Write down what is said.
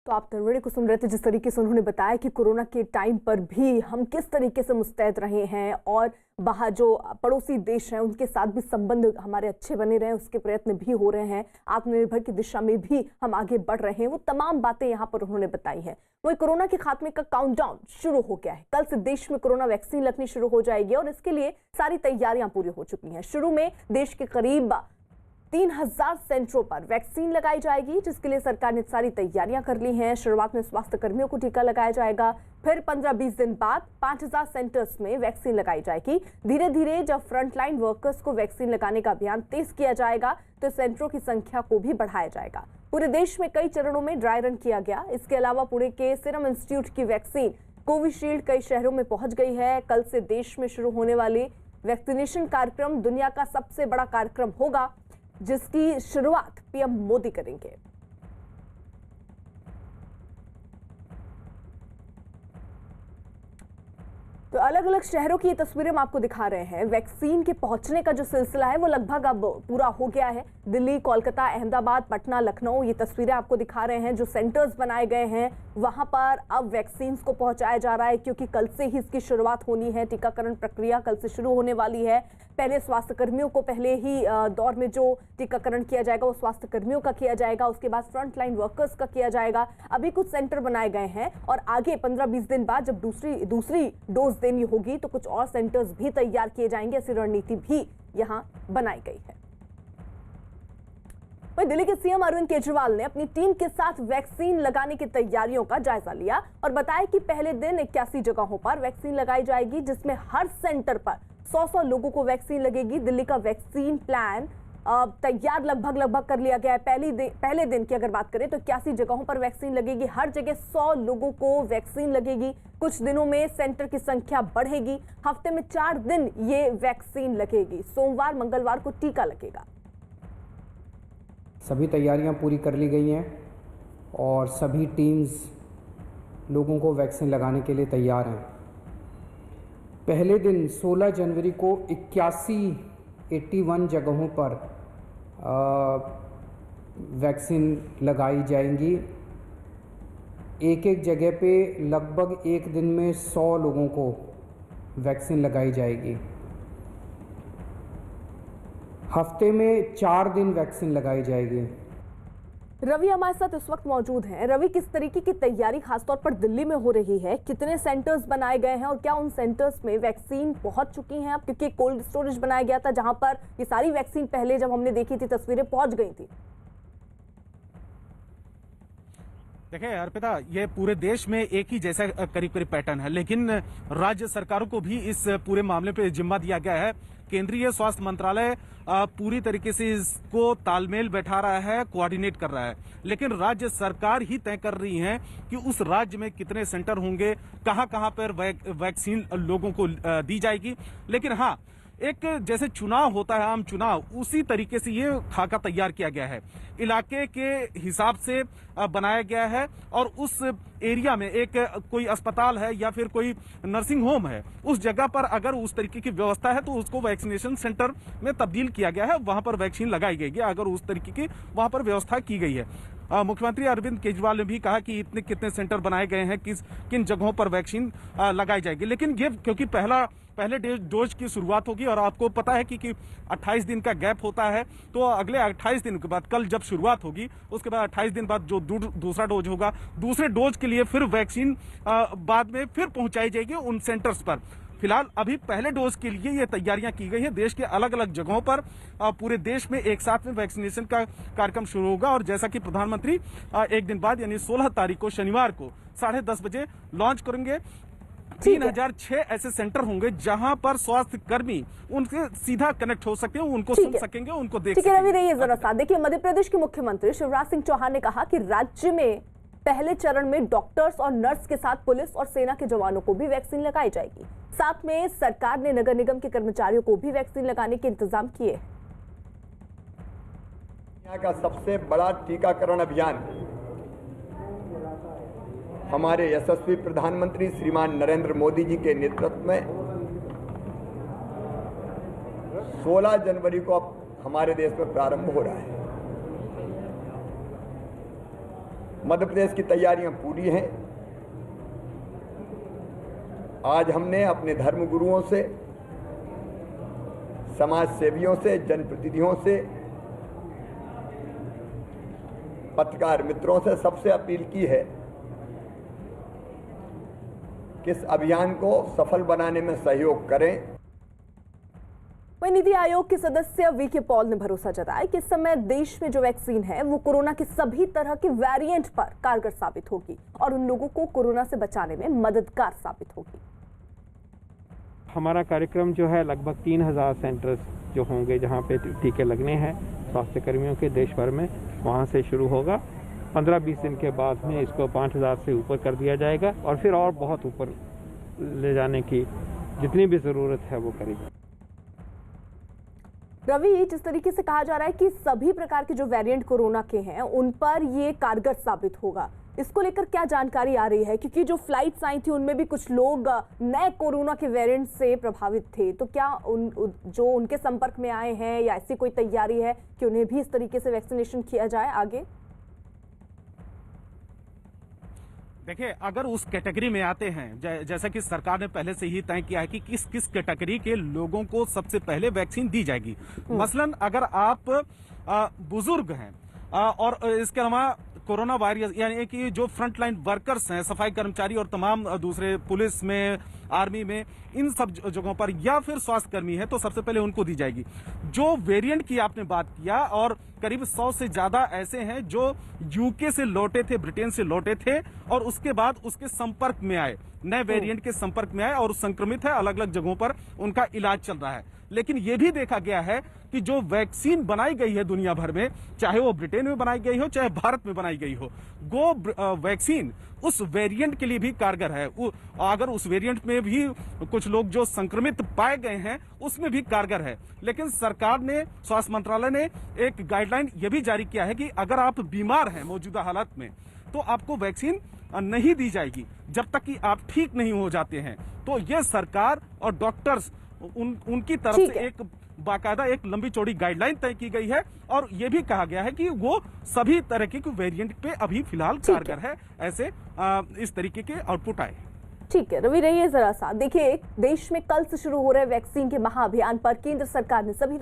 तो आप तन्वरे को सुन रहे थे, जिस तरीके से उन्होंने बताया कि कोरोना के टाइम पर भी हम किस तरीके से मुस्तैद रहे हैं और बाहर जो पड़ोसी देश हैं उनके साथ भी संबंध हमारे अच्छे बने रहे, उसके प्रयत्न भी हो रहे हैं। आत्मनिर्भर की दिशा में भी हम आगे बढ़ रहे हैं। वो तमाम बातें यहाँ पर उन्होंने बताई हैं। वही कोरोना के खात्मे का काउंटडाउन शुरू हो गया है। कल से देश में कोरोना वैक्सीन लगनी शुरू हो जाएगी और इसके लिए सारी तैयारियां पूरी हो चुकी हैं। शुरू में देश के करीब 3000 सेंटरों पर वैक्सीन लगाई जाएगी, जिसके लिए सरकार ने सारी तैयारियां कर ली हैं। शुरुआत में स्वास्थ्य कर्मियों को टीका लगाया जाएगा, फिर 15-20 दिन बाद 5000 सेंटर्स में वैक्सीन लगाई जाएगी। धीरे धीरे जब फ्रंटलाइन वर्कर्स को वैक्सीन लगाने का अभियान तेज किया जाएगा तो सेंटरों की संख्या को भी बढ़ाया जाएगा। पूरे देश में कई चरणों में ड्राई रन किया गया। इसके अलावा पुणे के सीरम इंस्टीट्यूट की वैक्सीन कोविशील्ड कई शहरों में पहुंच गई है। कल से देश में शुरू होने वाली वैक्सीनेशन कार्यक्रम दुनिया का सबसे बड़ा कार्यक्रम होगा, जिसकी शुरुआत पीएम मोदी करेंगे। तो अलग अलग शहरों की ये तस्वीरें हम आपको दिखा रहे हैं। वैक्सीन के पहुंचने का जो सिलसिला है वो लगभग अब पूरा हो गया है। दिल्ली, कोलकाता, अहमदाबाद, पटना, लखनऊ, ये तस्वीरें आपको दिखा रहे हैं। जो सेंटर्स बनाए गए हैं वहां पर अब वैक्सीन को पहुंचाया जा रहा है, क्योंकि कल से ही इसकी शुरुआत होनी है। टीकाकरण प्रक्रिया कल से शुरू होने वाली है। पहले स्वास्थ्य कर्मियों को पहले ही दौर में जो टीकाकरण किया जाएगा वो स्वास्थ्य कर्मियों का किया जाएगा, उसके बाद फ्रंटलाइन वर्कर्स का किया जाएगा। अभी कुछ सेंटर बनाए गए हैं और आगे 15-20 दिन बाद जब दूसरी डोज देनी होगी तो कुछ और सेंटर्स भी तैयार किए जाएंगे। ऐसी रणनीति भी यहां बनाई गई है। वहीं दिल्ली के सीएम अरविंद केजरीवाल ने अपनी टीम के साथ वैक्सीन लगाने की तैयारियों का जायजा लिया और बताया कि पहले दिन 81 जगहों पर वैक्सीन लगाई जाएगी, जिसमें हर सेंटर पर 100 लोगों को वैक्सीन लगेगी। दिल्ली का वैक्सीन प्लान तैयार लगभग कर लिया गया है। पहले दिन की अगर बात करें तो 81 जगहों पर वैक्सीन लगेगी। हर जगह 100 लोगों को वैक्सीन लगेगी। कुछ दिनों में सेंटर की संख्या बढ़ेगी। हफ्ते में 4 दिन ये वैक्सीन लगेगी। सोमवार, मंगलवार को टीका लगेगा। सभी तैयारियां पूरी कर ली गई हैं और सभी टीम्स लोगों को वैक्सीन लगाने के लिए तैयार हैं। पहले दिन 16 जनवरी को 81 जगहों पर वैक्सीन लगाई जाएंगी। एक जगह पे लगभग एक दिन में 100 लोगों को वैक्सीन लगाई जाएगी। हफ्ते में 4 दिन वैक्सीन लगाई जाएगी। रवि हमारे साथ इस वक्त मौजूद हैं। रवि, किस तरीके की तैयारी खासतौर पर दिल्ली में हो रही है? कितने सेंटर्स बनाए गए हैं और क्या उन सेंटर्स में वैक्सीन पहुंच चुकी हैं अब? क्योंकि कोल्ड स्टोरेज बनाया गया था जहां पर ये सारी वैक्सीन पहले जब हमने देखी थी तस्वीरें पहुंच गई थी। देखिए अर्पिता, ये पूरे देश में एक ही जैसा करीब पैटर्न है, लेकिन राज्य सरकारों को भी इस पूरे मामले पे जिम्मा दिया गया है। केंद्रीय स्वास्थ्य मंत्रालय पूरी तरीके से इसको तालमेल बैठा रहा है, कोऑर्डिनेट कर रहा है, लेकिन राज्य सरकार ही तय कर रही है कि उस राज्य में कितने सेंटर होंगे, कहां पर वैक्सीन लोगों को दी जाएगी। लेकिन हाँ, एक जैसे चुनाव होता है, आम चुनाव, उसी तरीके से ये खाका तैयार किया गया है। इलाके के हिसाब से बनाया गया है और उस एरिया में एक कोई अस्पताल है या फिर कोई नर्सिंग होम है, उस जगह पर अगर उस तरीके की व्यवस्था है तो उसको वैक्सीनेशन सेंटर में तब्दील किया गया है, वहां पर वैक्सीन लगाई गई है अगर उस तरीके की वहां पर व्यवस्था की गई है। मुख्यमंत्री अरविंद केजरीवाल ने भी कहा कि इतने कितने सेंटर बनाए गए हैं, किन जगहों पर वैक्सीन लगाई जाएगी। लेकिन ये क्योंकि पहले डोज की शुरुआत होगी और आपको पता है कि 28 दिन का गैप होता है, तो अगले 28 दिन के बाद कल जब शुरुआत होगी उसके बाद 28 दिन बाद जो दूसरा डोज होगा, दूसरे डोज के लिए फिर वैक्सीन बाद में फिर पहुंचाई जाएगी उन सेंटर्स पर। फिलहाल अभी पहले डोज के लिए ये तैयारियां की गई है। देश के अलग अलग जगहों पर पूरे देश में एक साथ में वैक्सीनेशन का कार्यक्रम शुरू होगा और जैसा कि प्रधानमंत्री एक दिन बाद यानी 16 तारीख को शनिवार को 10:30 बजे लॉन्च करेंगे। 3006 ऐसे सेंटर होंगे जहां पर स्वास्थ्य कर्मी उनसे सीधा कनेक्ट हो सके, उनको सुन सकेंगे, उनको देख सकेंगे। रवि, रहिए जरा साथ। देखिए, मध्य प्रदेश के मुख्यमंत्री शिवराज सिंह चौहान ने कहा कि राज्य में पहले चरण में डॉक्टर्स और नर्स के साथ पुलिस और सेना के जवानों को भी वैक्सीन लगाई जाएगी। साथ में सरकार ने नगर निगम के कर्मचारियों को भी वैक्सीन लगाने के इंतजाम किए। यहाँ का सबसे बड़ा टीकाकरण अभियान हमारे यशस्वी प्रधानमंत्री श्रीमान नरेंद्र मोदी जी के नेतृत्व में 16 जनवरी को अब हमारे देश में प्रारंभ हो रहा है। मध्य प्रदेश की तैयारियां पूरी हैं। आज हमने अपने धर्मगुरुओं से, समाज सेवियों से, जनप्रतिनिधियों से, पत्रकार मित्रों से सबसे अपील की है कि इस अभियान को सफल बनाने में सहयोग करें। वहीं नीति आयोग के सदस्य वीके पॉल ने भरोसा जताया कि इस समय देश में जो वैक्सीन है वो कोरोना के सभी तरह के वेरिएंट पर कारगर साबित होगी और उन लोगों को कोरोना से बचाने में मददगार साबित होगी। हमारा कार्यक्रम जो है लगभग 3000 सेंटर्स जो होंगे जहां पे टीके लगने हैं स्वास्थ्य कर्मियों के देश भर में, वहां से शुरू होगा। 15-20 दिन के बाद में इसको 5000 से ऊपर कर दिया जाएगा और फिर और बहुत ऊपर ले जाने की जितनी भी ज़रूरत है वो करेगी। रवि, जिस तरीके से कहा जा रहा है कि सभी प्रकार के जो वेरिएंट कोरोना के हैं उन पर ये कारगर साबित होगा, इसको लेकर क्या जानकारी आ रही है? क्योंकि जो फ्लाइट्स आई थी उनमें भी कुछ लोग नए कोरोना के वेरिएंट से प्रभावित थे, तो क्या जो उनके संपर्क में आए हैं या ऐसी कोई तैयारी है कि उन्हें भी इस तरीके से वैक्सीनेशन किया जाए आगे? देखिए, अगर उस कैटेगरी में आते हैं, जैसा कि सरकार ने पहले से ही तय किया है कि किस किस कैटेगरी के लोगों को सबसे पहले वैक्सीन दी जाएगी। मसलन अगर आप बुजुर्ग हैं और इसके अलावा कोरोना वायरस यानी कि जो फ्रंटलाइन वर्कर्स हैं, सफाई कर्मचारी और तमाम दूसरे पुलिस में, आर्मी में, इन सब जगहों पर, या फिर स्वास्थ्य कर्मी है, तो सबसे पहले उनको दी जाएगी। जो वेरिएंट की आपने बात किया, और करीब 100 से ज्यादा ऐसे हैं जो यूके से लौटे थे, ब्रिटेन से लौटे थे और उसके बाद उसके संपर्क में आए, नए वेरिएंट के संपर्क में आए और संक्रमित है, अलग अलग जगहों पर उनका इलाज चल रहा है। लेकिन यह भी देखा गया है कि जो वैक्सीन बनाई गई है दुनिया भर में, चाहे वो ब्रिटेन में बनाई गई हो चाहे भारत में बनाई गई हो, वो वैक्सीन उस वेरिएंट के लिए भी कारगर है। अगर उस वेरिएंट में भी कुछ लोग जो संक्रमित पाए गए हैं उसमें भी कारगर है। लेकिन सरकार ने, स्वास्थ्य मंत्रालय ने एक गाइडलाइन ये भी जारी किया है कि अगर आप बीमार हैं मौजूदा हालत में तो आपको वैक्सीन नहीं दी जाएगी जब तक कि आप ठीक नहीं हो जाते हैं। तो ये सरकार और डॉक्टर्स उनकी तरफ से एक बाकायदा एक लंबी चौड़ी गाइडलाइन तय की गई है और यह भी कहा गया है कि वो सभी तरह के वेरिएंट पे अभी फिलहाल कारगर है। ऐसे इस तरीके के आउटपुट आए। ठीक है रवि, रहिए जरा सा। देखिए, देश में कल से शुरू हो रहे वैक्सीन के महाअभियान पर केंद्र सरकार ने सभी